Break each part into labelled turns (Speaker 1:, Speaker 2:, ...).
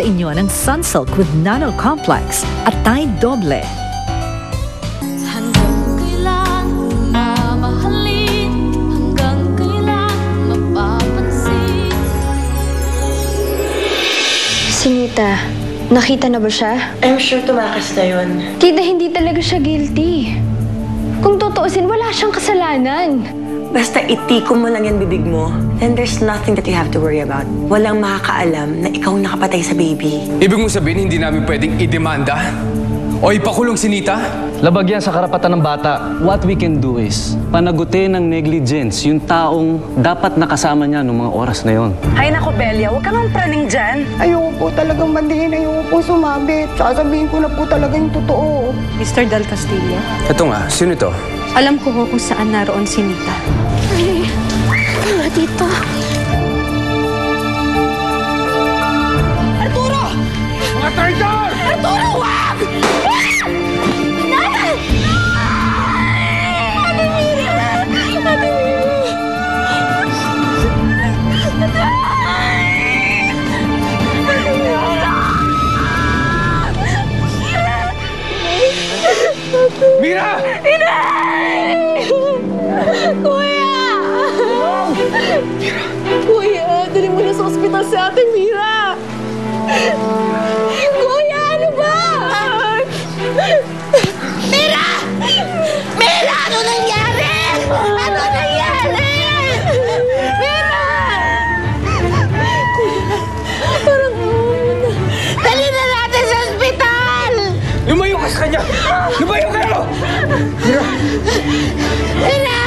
Speaker 1: sa inyo ng Sunsilk with Nano Complex at Tide Doble.
Speaker 2: Hanggang kailan mamahalin, hanggang kailan mapapansin.
Speaker 3: Sinita, nakita na ba siya?
Speaker 4: I'm sure tumakas na yun.
Speaker 3: Tita, hindi talaga siya guilty. Kung tutuusin, wala siyang kasalanan.
Speaker 4: Basta itikom mo lang yan bibig mo, then there's nothing that you have to worry about. Walang makakaalam na ikaw nakapatay sa baby.
Speaker 5: Ibig mong sabihin, hindi namin pwedeng idemanda? O ipakulong si Nita?
Speaker 6: Labag yan sa karapatan ng bata. What we can do is, panagutin ng negligence yung taong dapat nakasama niya noong mga oras na yon.
Speaker 4: Ay nako, Belia, huwag ka nang praning dyan.
Speaker 7: Ayoko po talagang bandihin, ayoko po sumabit. Sasabihin ko na po talaga yung totoo.
Speaker 8: Mr. Del Castillo,
Speaker 5: Ito nga, sino ito?
Speaker 8: alam ko kung saan naroon si Nita.
Speaker 3: Ay, wala dito.
Speaker 5: Arturo, wag!
Speaker 3: Nanay! Ate Miri! Ate Miri!
Speaker 5: Mira!
Speaker 8: Kuya, dali mo na sa ospital si Ate Mira! Kuya, ano ba?
Speaker 3: Mira! Mira! Ano nangyari? Ano nangyari? Mira!
Speaker 8: Parang
Speaker 3: Dali na natin sa ospital!
Speaker 5: Lumayo ka sa kanya! Lumayo kayo! Mira!
Speaker 3: Mira!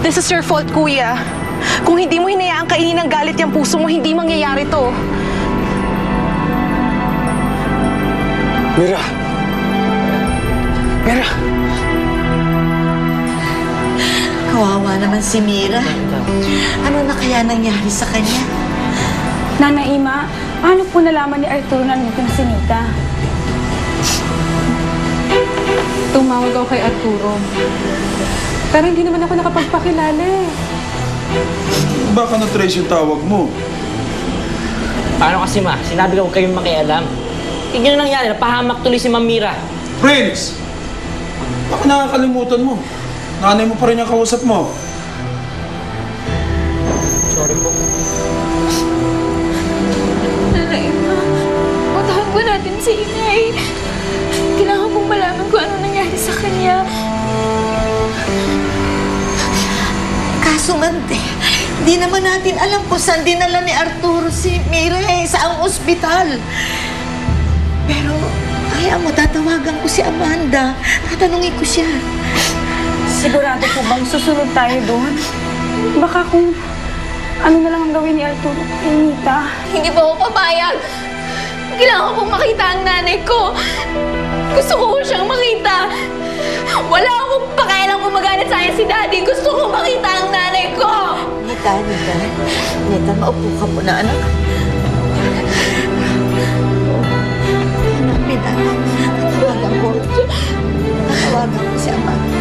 Speaker 8: This is your fault, Kuya. Kung hindi mo hinayaang kainin ng galit yung puso mo, hindi mangyayari to.
Speaker 5: Mira! Mira!
Speaker 9: Kawawa naman si Mira. Ano na kaya nangyari sa kanya?
Speaker 10: Nana Ima, paano po nalaman ni Arturo na nandito na si Nita? Tumawag ako kay Arturo. Pero hindi naman ako nakapagpakilala eh.
Speaker 11: Baka na-trace yung tawag mo.
Speaker 12: Paano kasi ma? Sinabi ko huwag kayong makialam. Tignan na nangyari, napahamak tuloy si Ma'am Mira.
Speaker 11: Prince! Baka nakakalimutan mo. Nanay mo pa rin yung kausap mo.
Speaker 12: Sorry po.
Speaker 10: Nana Ima, puntahan po natin si Inay. Kailangan pong malaman kung ano nangyari sa kanya.
Speaker 9: Kaso man, di naman natin alam kung saan dinala ni Arturo si Mira sa ang ospital. Pero, kaya mo, tatawagan ko si Amanda. Tatanungin ko siya.
Speaker 10: Sigurado po bang susunod tayo doon? Baka kung ano na lang ang gawin ni Arturo kay Nita.
Speaker 2: Hindi po ako papayag. Kailangan kong makita ang nanay ko. Gusto ko siyang makita. Wala akong pakialam kung magalit sa akin si Daddy. Gusto kong makita ang nanay ko.
Speaker 9: Nita, maupo ka muna, anak. Anak, Nita, tatawagan ko si Amanda.